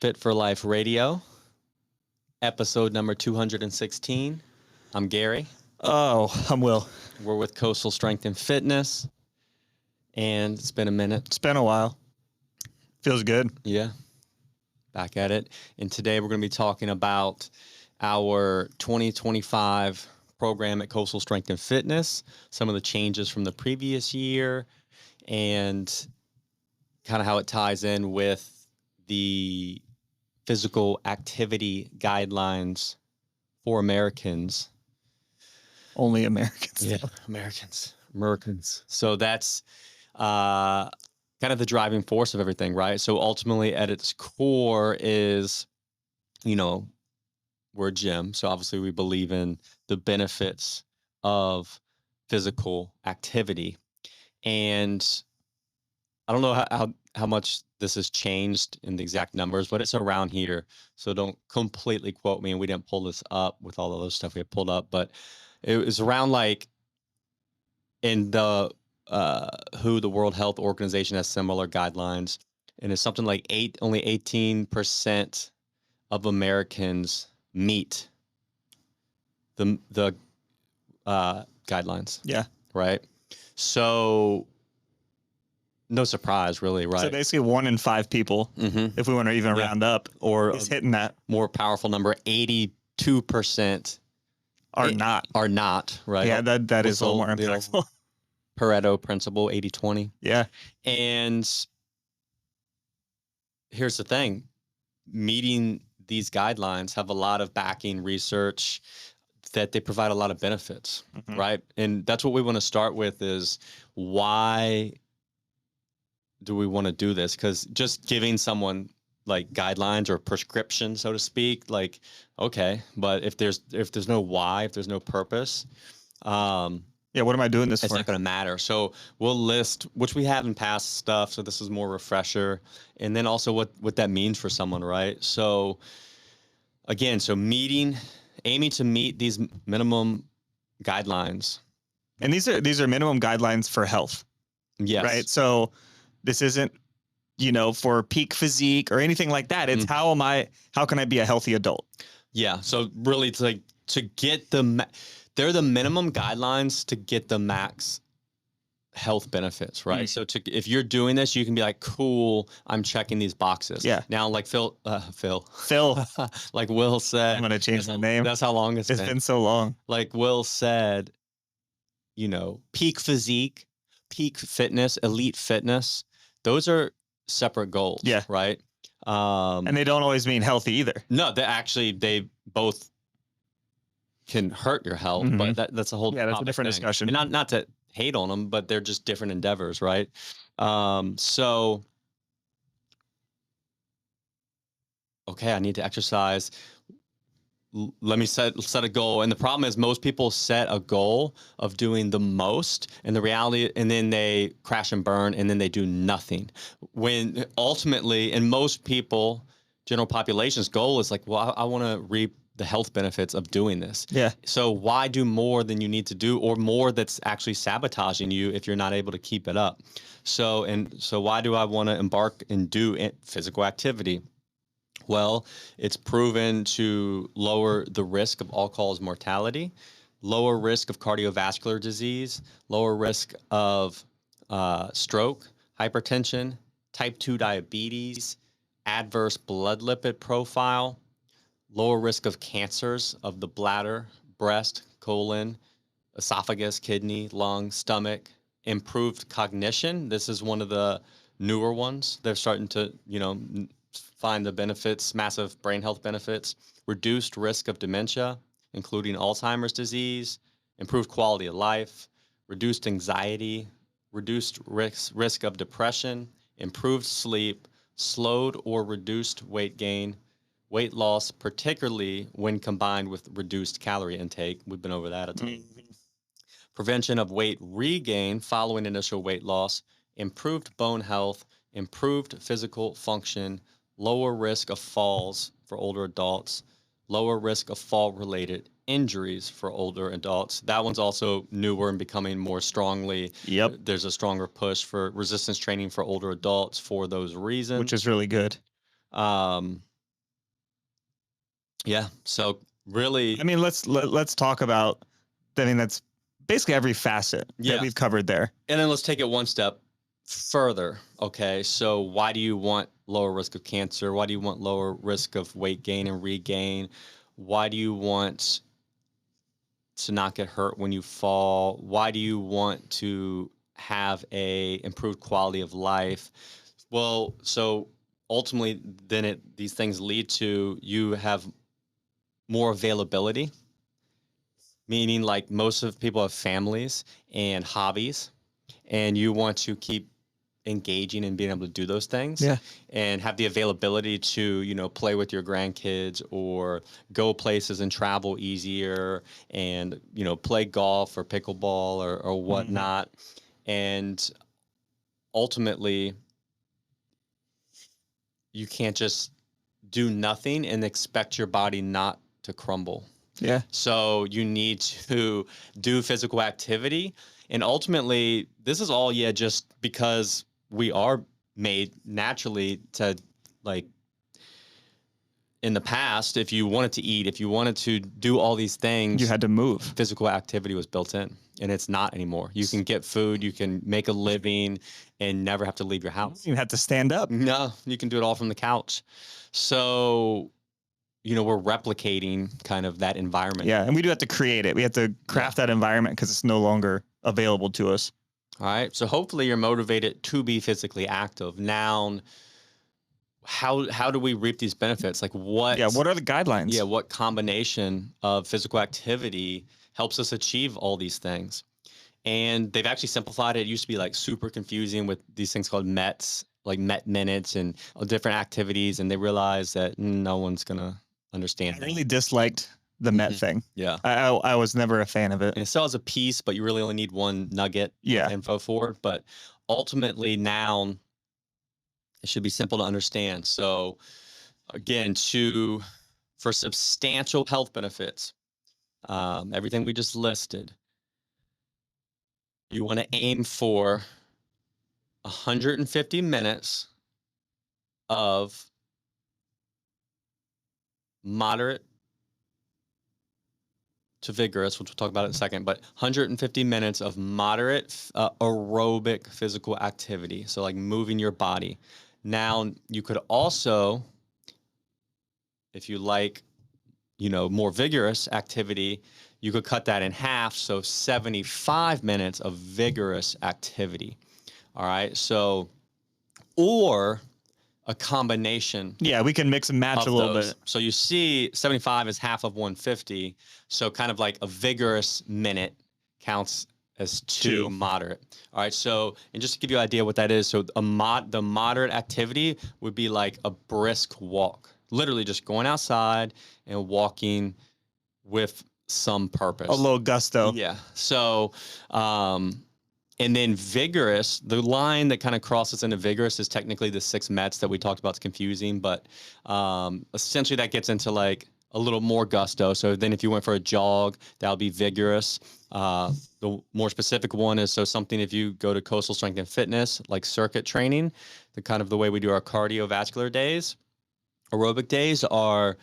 Fit for Life Radio, episode number 216. I'm Gary. Oh, I'm Will. We're with Coastal Strength and Fitness, and it's been a minute. It's been a while. Feels good. Yeah, back at it. And today we're going to be talking about our 2025 program at Coastal Strength and Fitness, some of the changes from the previous year, and kind of how it ties in with the physical activity guidelines for Americans. Only Americans. Yeah, Americans. So that's kind of the driving force of everything, right? So ultimately at its core is, we're a gym. So obviously we believe in the benefits of physical activity. And I don't know how much this has changed in the exact numbers, but it's around here. So don't completely quote me. And we didn't pull this up with all the other stuff we had pulled up, but it was around like in the WHO, the World Health Organization, has similar guidelines. And it's something like only 18% of Americans meet the guidelines. Yeah. Right. So no surprise, really, right? So basically 1 in 5 people, if we want to even round up, or is hitting that. More powerful number, 82% are not, right? Yeah, that is a little more impactful. Pareto principle, 80-20. Yeah. And here's the thing, meeting these guidelines have a lot of backing research that they provide a lot of benefits, right? And that's what we want to start with is why do we want to do this? Because just giving someone like guidelines or prescription, so to speak, like, okay, but if there's no why, if there's no purpose, yeah, what am I doing this it's for? not going to matter. So we'll list, which we have in past stuff. So this is more refresher. And then also what that means for someone, right? So again, aiming to meet these minimum guidelines. And these are minimum guidelines for health. Yes. Right. So this isn't, for peak physique or anything like that. It's how can I be a healthy adult? Yeah. So really to get they're the minimum guidelines to get the max health benefits, right? So if you're doing this, you can be like, cool, I'm checking these boxes. Yeah. Now, like Phil, like Will said, I'm going to change my name. That's how long it's been. It's been so long. Like Will said, peak physique, peak fitness, elite fitness, those are separate goals. Yeah. Right. And they don't always mean healthy either. No, they both can hurt your health, but that's a whole that's a different discussion. And not to hate on them, but they're just different endeavors, right? So okay, I need to exercise. Let me set a goal. And the problem is most people set a goal of doing the most, and the reality, and then they crash and burn, and then they do nothing. When ultimately, and most people, general population's goal is like, well, I want to reap the health benefits of doing this. Yeah. So why do more than you need to do, or more that's actually sabotaging you if you're not able to keep it up? So why do I want to embark and do physical activity? Well, it's proven to lower the risk of all-cause mortality, lower risk of cardiovascular disease, lower risk of stroke, hypertension, type 2 diabetes, adverse blood lipid profile, lower risk of cancers of the bladder, breast, colon, esophagus, kidney, lung, stomach, improved cognition. This is one of the newer ones. They're starting to, find the benefits, massive brain health benefits, reduced risk of dementia, including Alzheimer's disease, improved quality of life, reduced anxiety, reduced risk of depression, improved sleep, slowed or reduced weight gain, weight loss, particularly when combined with reduced calorie intake. We've been over that a ton. Prevention of weight regain following initial weight loss, improved bone health, improved physical function, lower risk of falls for older adults, lower risk of fall-related injuries for older adults. That one's also newer and becoming more strongly. Yep. There's a stronger push for resistance training for older adults for those reasons. Which is really good. Yeah. So really, I mean, let's talk about. I mean, that's basically every facet that yeah. we've covered there. And then let's take it one step further. Okay. So why do you want lower risk of cancer? Why do you want lower risk of weight gain and regain? Why do you want to not get hurt when you fall? Why do you want to have a improved quality of life? Well, so ultimately then these things lead to you have more availability, meaning like most of people have families and hobbies, and you want to keep engaging and being able to do those things Yeah. and have the availability to, play with your grandkids or go places and travel easier and, play golf or pickleball or whatnot. And ultimately, you can't just do nothing and expect your body not to crumble. Yeah. So you need to do physical activity. And ultimately, this is all, just because we are made naturally to, like, in the past, if you wanted to eat, if you wanted to do all these things, You had to move. physical activity was built in, and it's not anymore. You can get food, you can make a living, and never have to leave your house. You had to stand up. No, you can do it all from the couch. So, we're replicating kind of that environment. Yeah, and we do have to create it. We have to craft that environment because it's no longer available to us. All right. So hopefully you're motivated to be physically active. Now, how do we reap these benefits? Like what? Yeah, what are the guidelines? Yeah, what combination of physical activity helps us achieve all these things? And they've actually simplified it. It used to be like super confusing with these things called METs, like MET minutes and different activities. And they realized that no one's gonna understand. I really disliked the Met thing. Yeah. I was never a fan of it. And it still has a piece, but you really only need one nugget of info for it. But ultimately now it should be simple to understand. So again, for substantial health benefits, everything we just listed, you want to aim for 150 minutes of moderate to vigorous, which we'll talk about in a second, but 150 minutes of moderate aerobic physical activity. So like moving your body. Now you could also, if you like, more vigorous activity, you could cut that in half. So 75 minutes of vigorous activity. All right. So, or a combination. Yeah, we can mix and match a little bit. So you see 75 is half of 150. So kind of like a vigorous minute counts as two moderate. All right. So, and just to give you an idea what that is. So the moderate activity would be like a brisk walk, literally just going outside and walking with some purpose. A little gusto. Yeah. So, and then vigorous, the line that kind of crosses into vigorous is technically the 6 METs that we talked about. It's confusing, but essentially that gets into like a little more gusto. So then if you went for a jog, that'll be vigorous. The more specific one is, so something if you go to Coastal Strength and Fitness, like circuit training, the way we do our cardiovascular days, aerobic days are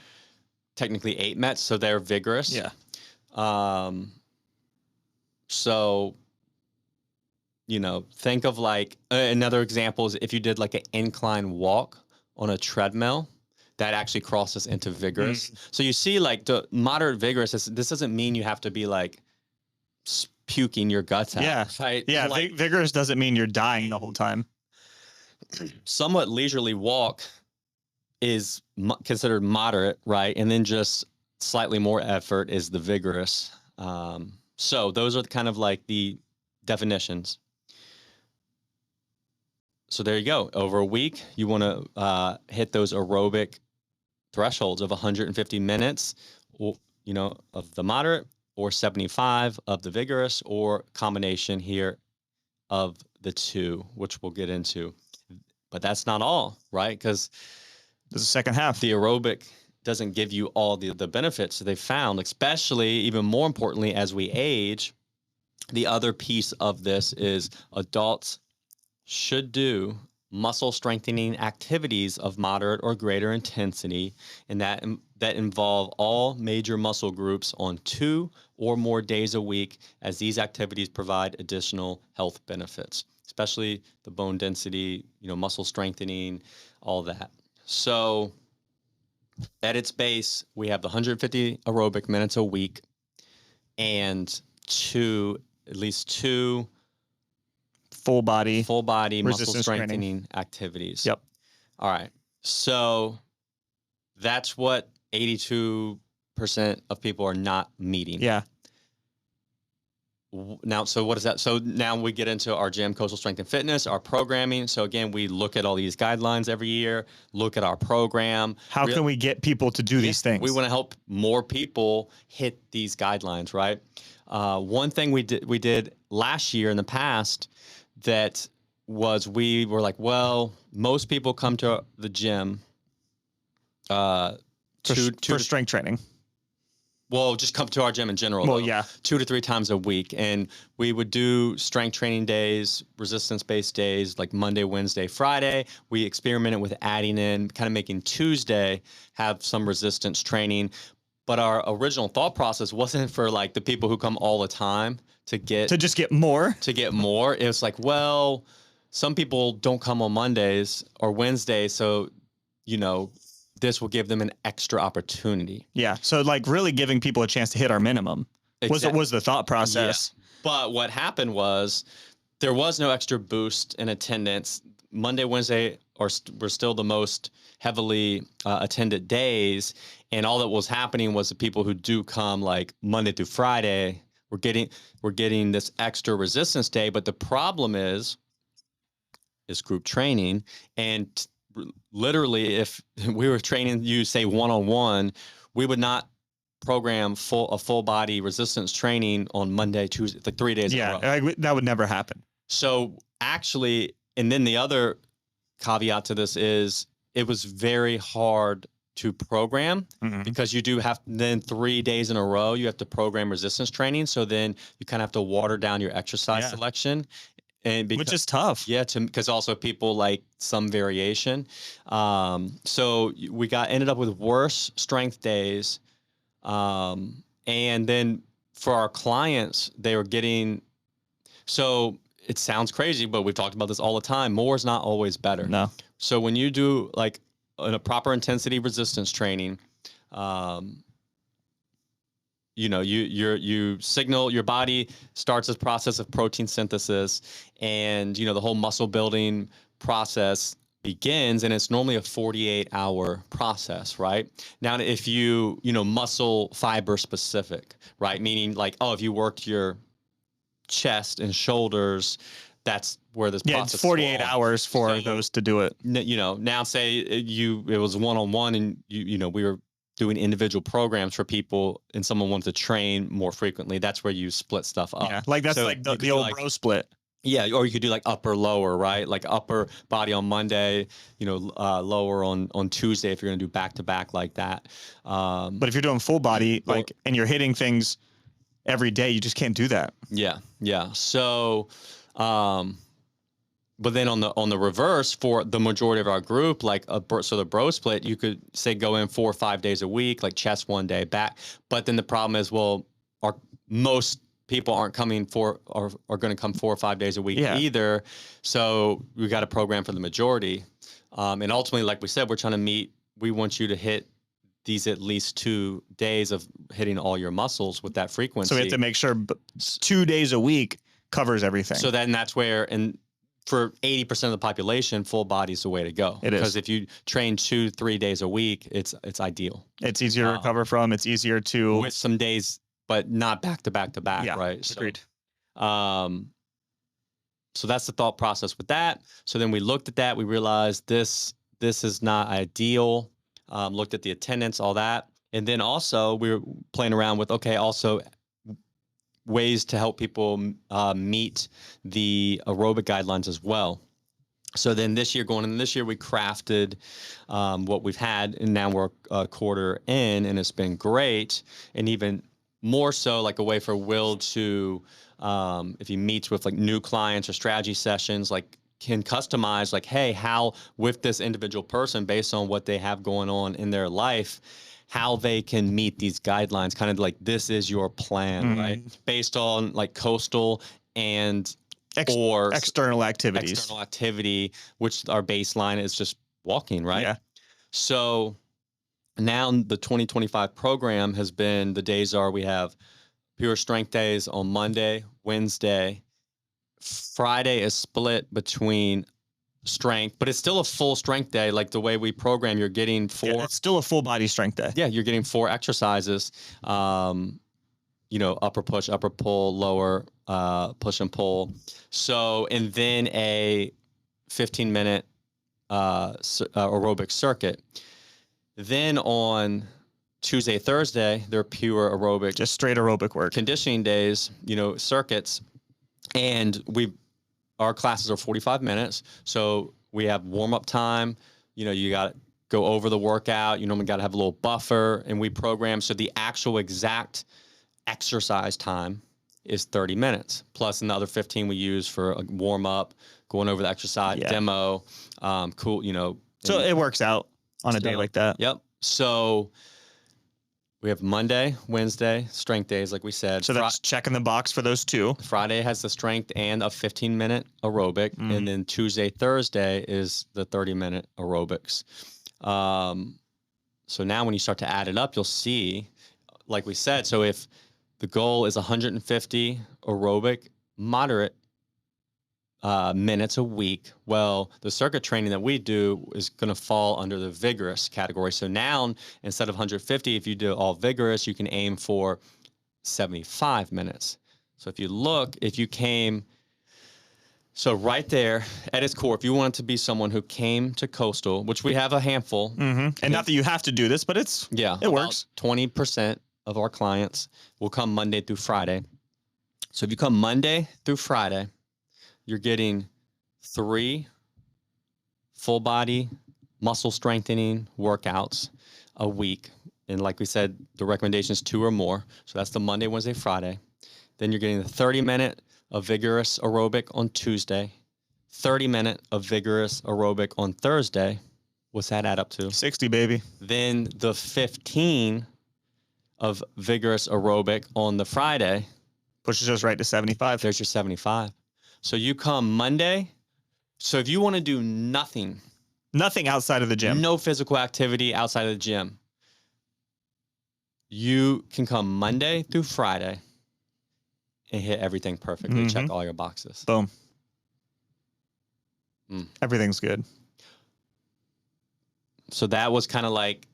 technically 8 METs, so they're vigorous. Yeah. So, think of like another example is if you did like an incline walk on a treadmill, that actually crosses into vigorous. So you see like the moderate vigorous, this doesn't mean you have to be like puking your guts out. Yeah. Right? Yeah. Like, vigorous doesn't mean you're dying the whole time. Somewhat leisurely walk is considered moderate, right? And then just slightly more effort is the vigorous. So those are kind of like the definitions. So there you go. Over a week, you want to hit those aerobic thresholds of 150 minutes, of the moderate, or 75 of the vigorous, or combination here of the two, which we'll get into. But that's not all, right? Because there's a second half. The aerobic doesn't give you all the benefits they found, especially even more importantly, as we age. The other piece of this is adults should do muscle strengthening activities of moderate or greater intensity, and that involve all major muscle groups on 2 or more days a week, as these activities provide additional health benefits, especially the bone density, muscle strengthening, all that. So at its base, we have the 150 aerobic minutes a week and at least two full body muscle strengthening activities. Yep. All right. So that's what 82% of people are not meeting. Yeah. Now, so what is that? So now we get into our gym, Coastal Strength and Fitness, our programming. So again, we look at all these guidelines every year, look at our program. How can we get people to do these things? We want to help more people hit these guidelines, right? One thing we did last year in the past that was, we were like, well, most people come to the gym for strength training. Well, just come to our gym in general. Well, yeah. 2 to 3 times a week. And we would do strength training days, resistance-based days, like Monday, Wednesday, Friday. We experimented with adding in, kind of making Tuesday have some resistance training. But our original thought process wasn't for like the people who come all the time to just get more. It was like, well, some people don't come on Mondays or Wednesdays, so this will give them an extra opportunity. Yeah. So like really giving people a chance to hit our minimum was the thought process. Yeah. But what happened was there was no extra boost in attendance. Monday, Wednesday were still the most heavily attended days. And all that was happening was the people who do come like Monday through Friday, we're getting this extra resistance day. But the problem is group training. And literally, if we were training you, say, one-on-one, we would not program a full body resistance training on Monday, Tuesday, like 3 days in a row. Yeah, that would never happen. So actually, and then the other caveat to this is it was very hard to program because you do have then 3 days in a row, you have to program resistance training. So then you kind of have to water down your exercise selection. Which is tough. Yeah, because also people like some variation. So we ended up with worse strength days. And then for our clients, they were getting, so it sounds crazy, but we've talked about this all the time. More is not always better. No. So when you do like a proper intensity resistance training, you signal, your body starts this process of protein synthesis, and the whole muscle building process begins, and it's normally a 48-hour process, right? Now, if muscle fiber specific, right? Meaning like, if you worked your chest and shoulders, that's where this process it's 48 hours for those to do it. Now say it was one-on-one, and we were doing individual programs for people, and someone wanted to train more frequently. That's where you split stuff up. Yeah, like that's like the old bro split. Yeah, or you could do like upper lower, right? Like upper body on Monday, lower on Tuesday if you're going to do back to back like that. But if you're doing full body, and you're hitting things every day, you just can't do that. Yeah. So, but then on the reverse, for the majority of our group, so the bro split, you could say go in 4 or 5 days a week, like chest 1 day, back. But then the problem is, most people aren't coming are going to come 4 or 5 days a week either. So we got a program for the majority. And ultimately, like we said, we want you to hit these at least 2 days of hitting all your muscles with that frequency. So we have to make sure 2 days a week covers everything. So then that's where, and for 80% of the population, full body is the way to go. It is. Because if you train 2-3 days a week, it's ideal. It's easier to recover from. It's easier to, with some days, but not back to back to back, right? Agreed. So that's the thought process with that. So then we looked at that. We realized this is not ideal. Looked at the attendance, all that. And then also we were playing around with, also ways to help people meet the aerobic guidelines as well. So then going into this year, we crafted what we've had, and now we're a quarter in, and it's been great. And even more so, like a way for Will to, if he meets with like new clients or strategy sessions, like can customize like, hey, how with this individual person based on what they have going on in their life, how they can meet these guidelines, kind of like this is your plan, right? Based on like coastal and or external activities. External activity, which our baseline is just walking, right? Yeah. So now the 2025 program has been, the days are, we have pure strength days on Monday, Wednesday. Friday is split between strength, but it's still a full strength day. Like the way we program, you're getting 4. Yeah, it's still a full body strength day. Yeah, you're getting 4 exercises. You know, upper push, upper pull, lower push and pull. So, and then a 15-minute aerobic circuit. Then on Tuesday, Thursday, they're pure aerobic, just straight aerobic work, conditioning days. You know, circuits, and our classes are 45 minutes. So we have warm up time. You know, you got to go over the workout. You normally got to have a little buffer, and we program so the actual exact exercise time is 30 minutes plus another 15 we use for a warm up, going over the exercise demo. Cool, you know. So it works out on a day like that. Yep. So we have Monday, Wednesday, strength days, like we said. So that's checking the box for those 2. Friday has the strength and a 15-minute aerobic. And then Tuesday, Thursday is the 30-minute aerobics. So now when you start to add it up, you'll see, like we said, so if the goal is 150 aerobic, moderate minutes a week, well, the circuit training that we do is going to fall under the vigorous category. So now, instead of 150, if you do all vigorous, you can aim for 75 minutes. So if you look, if you came, so right there at its core, if you want to be someone who came to Coastal, which we have a handful. And not that you have to do this, but it works. 20% of our clients will come Monday through Friday. So if you come Monday through Friday, you're getting 3 full body muscle strengthening workouts a week. And like we said, the recommendation is 2 or more. So that's the Monday, Wednesday, Friday. Then you're getting the 30-minute of vigorous aerobic on Tuesday, 30-minute of vigorous aerobic on Thursday. What's that add up to? 60, baby. Then the 15 of vigorous aerobic on the Friday. Pushes us right to 75. There's your 75. So you come Monday. So if you want to do nothing outside of the gym, no physical activity outside of the gym, you can come Monday through Friday and hit everything perfectly. Check all your boxes. Boom. Everything's good. So that was kind of like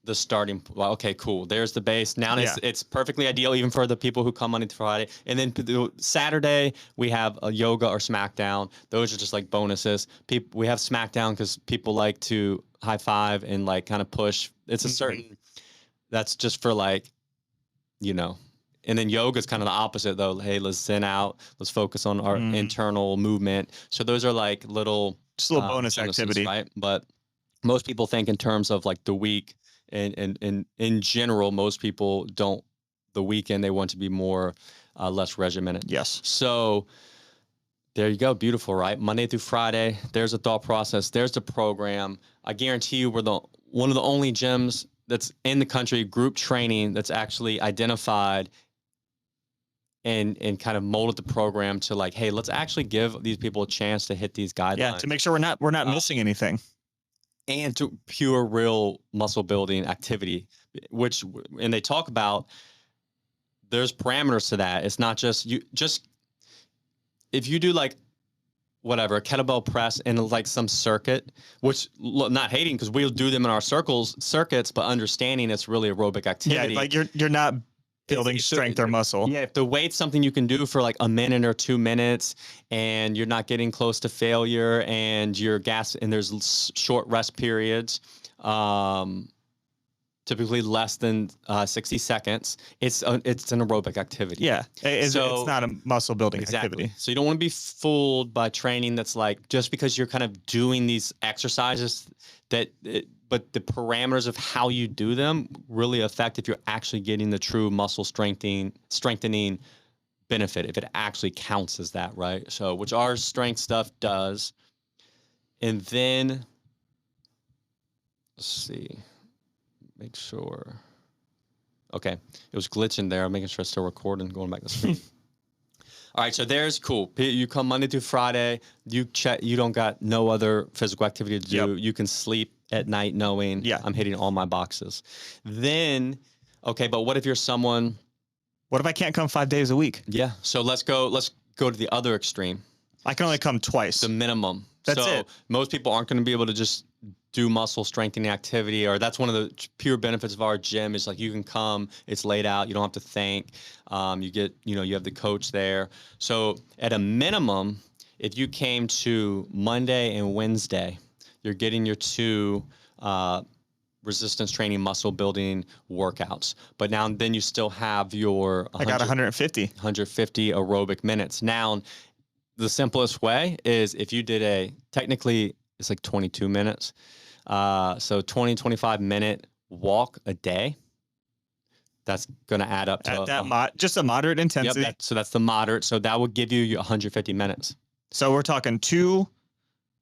the starting. Well, okay, cool. There's the base. Now it's perfectly ideal even for the people who come Monday to Friday. And then Saturday we have a yoga or SmackDown. Those are just like bonuses. We have SmackDown because people like to high five and like kind of push. It's a certain. That's just for like, you know. And then yoga is kind of the opposite though. Hey, let's zen out. Let's focus on our internal movement. So those are like just little bonus activity, right? But most people think in terms of like the week. And in general, most people don't. The weekend they want to be more less regimented. Yes. So there you go. Beautiful, right? Monday through Friday. There's a thought process. There's the program. I guarantee you, we're one of the only gyms that's in the country, group training, that's actually identified and kind of molded the program to like, hey, let's actually give these people a chance to hit these guidelines. Yeah, to make sure we're not missing anything. And to pure, real muscle building activity, and they talk about, there's parameters to that. It's not just if you do like whatever, a kettlebell press in like some circuit, which not hating because we'll do them in our circuits, but understanding it's really aerobic activity. Yeah, like you're not building strength or muscle. Yeah, if the weight's something you can do for like a minute or 2 minutes and you're not getting close to failure and you're and there's short rest periods, typically less than 60 seconds, it's an aerobic activity. Yeah, it's not a muscle building activity. So you don't want to be fooled by training that's like, just because you're kind of doing these exercises but the parameters of how you do them really affect if you're actually getting the true muscle strengthening benefit, if it actually counts as that, right? So, which our strength stuff does. And then, let's see, make sure. Okay, it was glitching there. I'm making sure it's still recording, going back to the screen. All right, so there's cool. You come Monday through Friday. You check. You don't got no other physical activity to do. You can sleep at night knowing I'm hitting all my boxes. Then, okay, but what if you're someone? What if I can't come 5 days a week? Yeah. So let's go to the other extreme. I can only come twice. The minimum. That's so it. Most people aren't going to be able to just do muscle strengthening activity, or that's one of the pure benefits of our gym is like you can come, it's laid out, you don't have to think. You get, you have the coach there. So at a minimum, if you came to Monday and Wednesday, you're getting your 2 resistance training, muscle building workouts. But now then you still have your I got 150 aerobic minutes. Now, the simplest way is if you did technically it's like 22 minutes. So 25 minute walk a day. That's going to add up to just a moderate intensity. Yep, so that's the moderate. So that would give you 150 minutes. So we're talking 2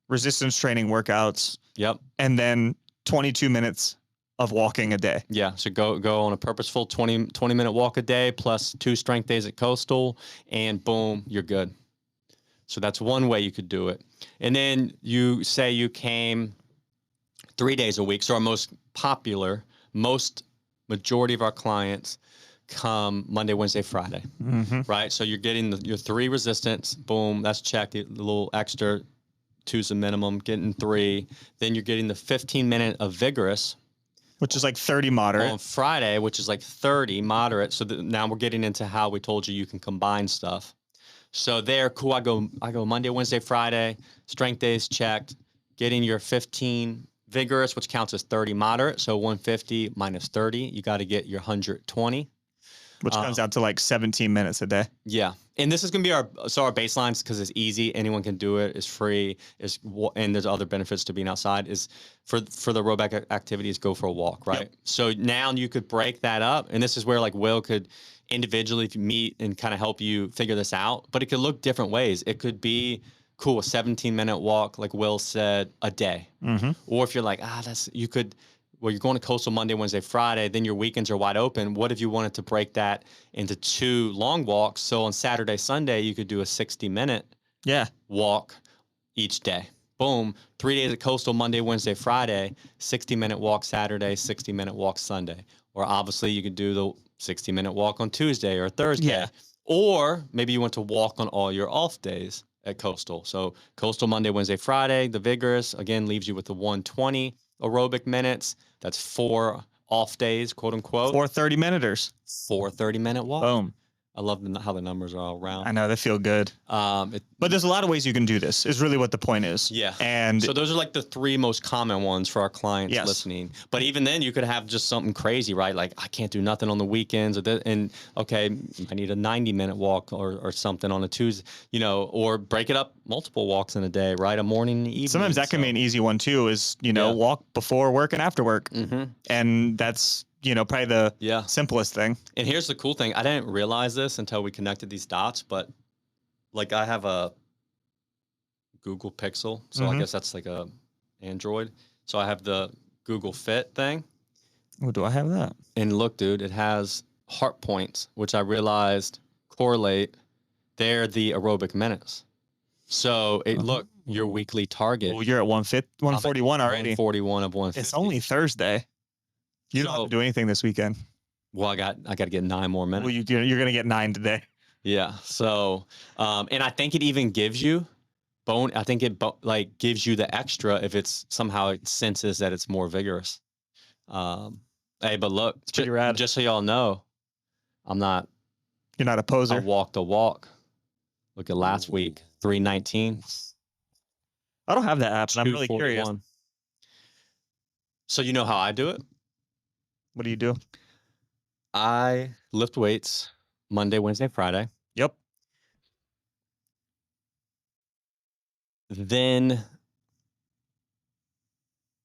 resistance training workouts. Yep. And then 22 minutes of walking a day. Yeah. So go on a purposeful 20 minute walk a day plus 2 strength days at Coastal, and boom, you're good. So that's one way you could do it. And then you say you came 3 days a week. So our most popular, majority of our clients come Monday, Wednesday, Friday, right? So you're getting your 3 resistance, boom, that's checked. A little extra, 2's a minimum, getting 3. Then you're getting the 15-minute of vigorous, which is like 30 moderate. On Friday, which is like 30 moderate. So now we're getting into how we told you can combine stuff. So there, cool. I go Monday, Wednesday, Friday, strength days checked, getting your 15 vigorous, which counts as 30 moderate. So 150 minus 30, you got to get your 120. Which comes out to like 17 minutes a day. Yeah. And this is going to be our baselines because it's easy. Anyone can do it. It's free. And there's other benefits to being outside is for the aerobic activities, go for a walk, right? Yep. So now you could break that up. And this is where like Will could individually meet and kind of help you figure this out. But it could look different ways. It could be cool, a 17-minute walk, like Will said, a day. Or if you're like, you're going to Coastal Monday, Wednesday, Friday, then your weekends are wide open. What if you wanted to break that into 2 long walks? So on Saturday, Sunday, you could do a 60-minute walk each day. Boom. 3 days at Coastal Monday, Wednesday, Friday, 60-minute walk Saturday, 60-minute walk Sunday. Or obviously you could do the 60-minute walk on Tuesday or Thursday. Yeah. Or maybe you want to walk on all your off days at Coastal. So Coastal Monday, Wednesday, Friday, the vigorous, again, leaves you with the 120 aerobic minutes. That's 4 off days, quote unquote. 4 30-minuters. 4 30-minute walks. Boom. I love how the numbers are all round. I know, they feel good. But there's a lot of ways you can do this, is really what the point is. Yeah. And so those are like the 3 most common ones for our clients listening. But even then, you could have just something crazy, right? Like, I can't do nothing on the weekends. Okay, I need a 90-minute walk or something on a Tuesday, or break it up multiple walks in a day, right? A morning and evening. Sometimes that can be an easy one, too, is, walk before work and after work. And that's probably the simplest thing. And here's the cool thing. I didn't realize this until we connected these dots, but like I have a Google Pixel. So I guess that's like a Android. So I have the Google Fit thing. Oh, do I have that? And look, dude, it has heart points, which I realized correlate. They're the aerobic minutes. So look, your weekly target. Well, you're at 141 already. 141 of 150. It's only Thursday. You don't have to do anything this weekend. Well, I got to get 9 more minutes. Well, you're going to get 9 today. Yeah. So, and I think it even gives you I think it gives you the extra if it's somehow it senses that it's more vigorous. Hey, but look, it's pretty rad. Just so y'all know, you're not a poser. I walked a walk. Look at last week, 319. I don't have that app, and I'm really curious. So you know how I do it? What do you do? I lift weights Monday, Wednesday, Friday. Yep. Then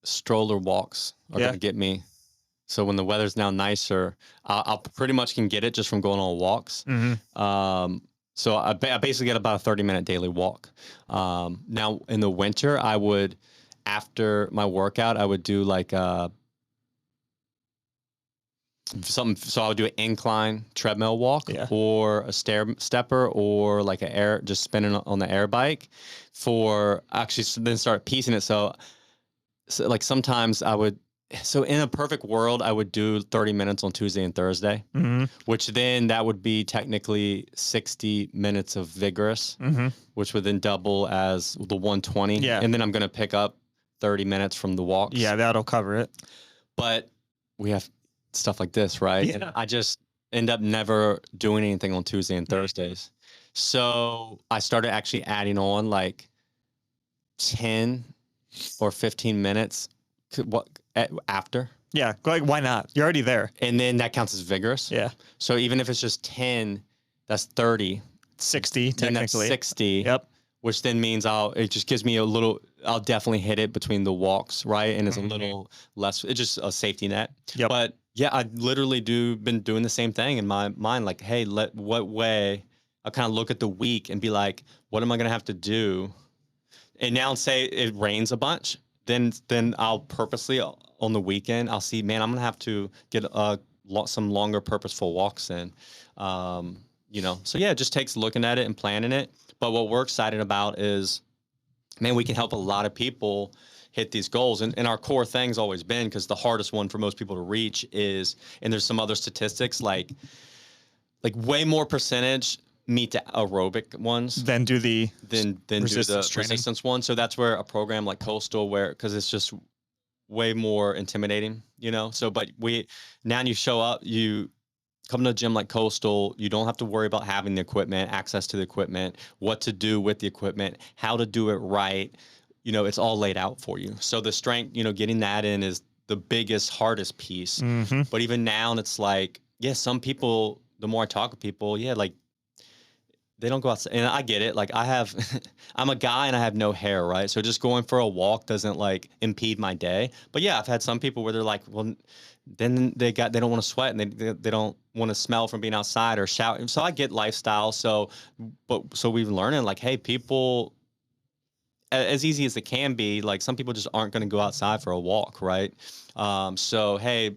stroller walks are going to get me. So when the weather's now nicer, I'll pretty much can get it just from going on walks. So I basically get about a 30-minute daily walk. Now in the winter, I would, after my workout, I would do like something. So I would do an incline treadmill walk, or a stepper, or like just spinning on the air bike, for actually then start piecing it. So like sometimes I would. So in a perfect world, I would do 30 minutes on Tuesday and Thursday, which then that would be technically 60 minutes of vigorous, which would then double as the 120. Yeah. And then I'm going to pick up 30 minutes from the walks. Yeah, that'll cover it. But we have stuff like this, right? Yeah. And I just end up never doing anything on Tuesday and Thursdays. So I started actually adding on like 10 or 15 minutes after. Yeah, like why not? You're already there. And then that counts as vigorous. Yeah. So even if it's just 10, that's 30. 60 technically. Then that's 60. Yep. Which then means it just gives me a little, I'll definitely hit it between the walks, right? And it's a little less, it's just a safety net. Yep. But yeah, I literally been doing the same thing in my mind. Like, hey, what way? I'll kind of look at the week and be like, what am I going to have to do? And now say it rains a bunch. Then I'll purposely on the weekend, I'll see, man, I'm going to have to get some longer purposeful walks in, so yeah, it just takes looking at it and planning it. But what we're excited about is, man, we can help a lot of people hit these goals. And our core thing's always been, because the hardest one for most people to reach is, and there's some other statistics, like way more percentage meet the aerobic ones then do the resistance one. So that's where a program like Coastal, because it's just way more intimidating, so but now you show up, you come to a gym like Coastal, you don't have to worry about having the equipment, access to the equipment, what to do with the equipment, how to do it right. It's all laid out for you. So the strength, getting that in is the biggest, hardest piece. But even now, it's like, some people, the more I talk to people, like, they don't go outside. And I get it. Like I'm a guy and I have no hair, right? So just going for a walk doesn't like impede my day. But yeah, I've had some people where they're like, well, then they don't want to sweat, and they don't want to smell from being outside or shout. So I get lifestyle. So we've learned, like, hey, people, as easy as it can be, like some people just aren't going to go outside for a walk, right? So, hey,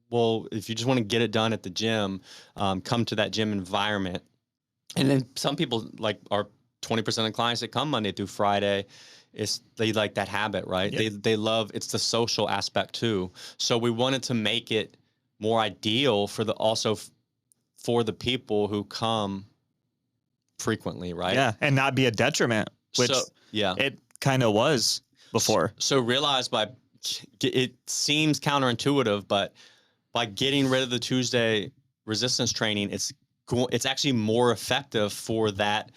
well, if you just want to get it done at the gym, come to that gym environment. And then some people like are 20% of clients that come Monday through Friday. They like that habit, right? Yep. They love, it's the social aspect too. So we wanted to make it more ideal for the people who come frequently, right? Yeah, and not be a detriment, which it kind of was before. So realize it seems counterintuitive, but by getting rid of the Tuesday resistance training, it's actually more effective for that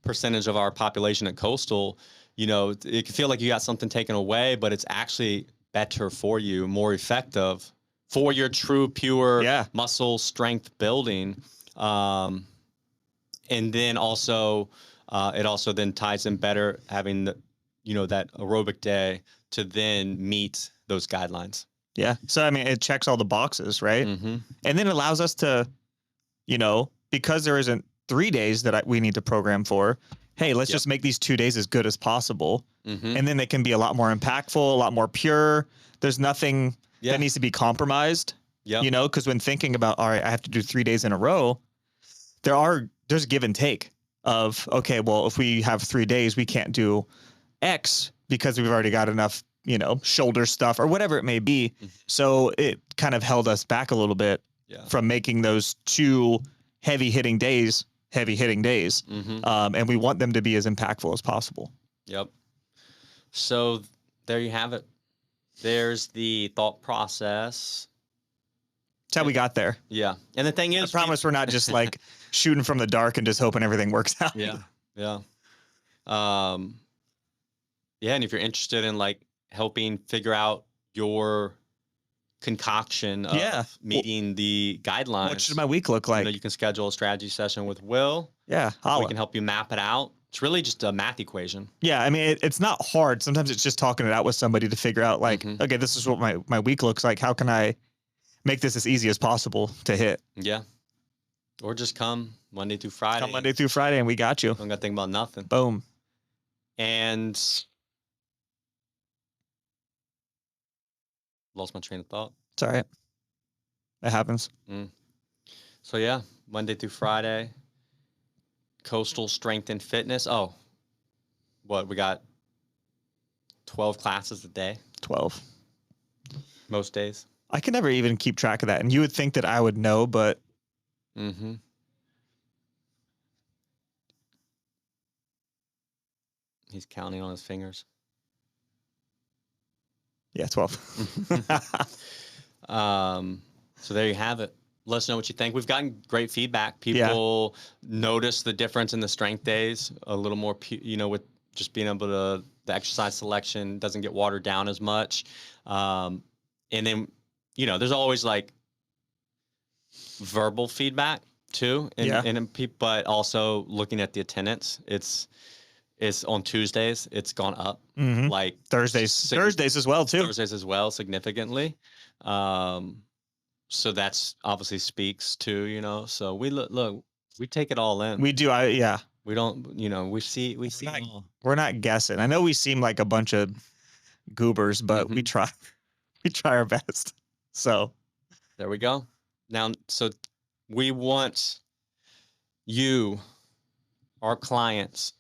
percentage of our population at Coastal. It can feel like you got something taken away, but it's actually better for you, more effective for your true, pure muscle strength building. And then also, it also then ties in better having that aerobic day to then meet those guidelines. Yeah. So, I mean, it checks all the boxes, right? And then it allows us to, because there isn't 3 days that we need to program for, hey, let's just make these 2 days as good as possible. And then they can be a lot more impactful, a lot more pure. There's nothing that needs to be compromised, because when thinking about, all right, I have to do 3 days in a row, there's give and take of, okay, well, if we have 3 days, we can't do X because we've already got enough, shoulder stuff or whatever it may be. So it kind of held us back a little bit from making those 2 heavy hitting days. And we want them to be as impactful as possible. Yep. So there you have it. There's the thought process. That's how we got there. Yeah. And the thing is, I promise we're not just like shooting from the dark and just hoping everything works out. Yeah. Yeah. And if you're interested in like helping figure out your concoction of meeting the guidelines, what should my week look like? You can schedule a strategy session with Will. Yeah. We can help you map it out. It's really just a math equation. Yeah. I mean, it's not hard. Sometimes it's just talking it out with somebody to figure out like, okay, this is what my week looks like. How can I make this as easy as possible to hit? Yeah. Or just come Monday through Friday. Come Monday through Friday, and we got you. Don't got to think about nothing. Boom. And lost my train of thought. It's all right. It happens. So yeah, Monday through Friday, Coastal Strength and Fitness. Oh, what, we got 12 classes a day 12. most days. I can never even keep track of that. And you would think that I would know, but He's counting on his fingers. Yeah, 12. So there you have it. Let us know what you think. We've gotten great feedback. People notice the difference in the strength days a little more, with just being able to, the exercise selection doesn't get watered down as much. And then, there's always like verbal feedback too. But also looking at the attendance, it's on Tuesdays, it's gone up. Like Thursdays as well too. Thursdays as well, significantly. So that's obviously speaks to, so we look, we take it all in. We do. We don't, we see. We're not guessing. I know we seem like a bunch of goobers, but we try our best. So there we go. Now, so we want you, our clients,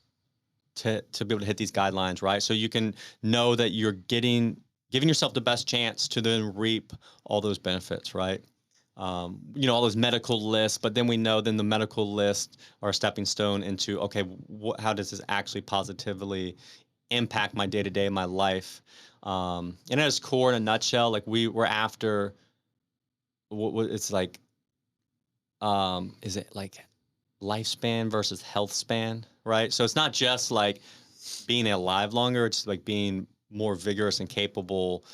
to be able to hit these guidelines, right? So you can know that you're giving yourself the best chance to then reap all those benefits, right? All those medical lists, but then we know then the medical lists are a stepping stone into, okay, how does this actually positively impact my day-to-day, my life? And at its core, in a nutshell, like we're after what it's like, is it like lifespan versus health span, right? So it's not just like being alive longer, it's like being more vigorous and capable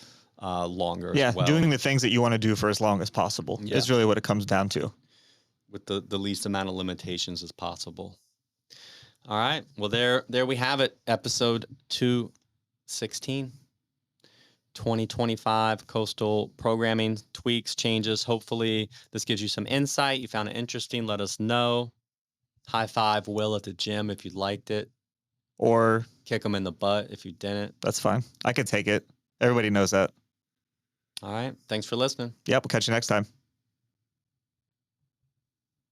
longer as well. Doing the things that you want to do for as long as possible is really what it comes down to. With the least amount of limitations as possible. All right. Well, there we have it. Episode 216. 2025 coastal programming tweaks, changes. Hopefully this gives you some insight. You found it interesting. Let us know. High five Will at the gym if you liked it. Or kick him in the butt if you didn't. That's fine. I can take it. Everybody knows that. All right. Thanks for listening. Yep. We'll catch you next time.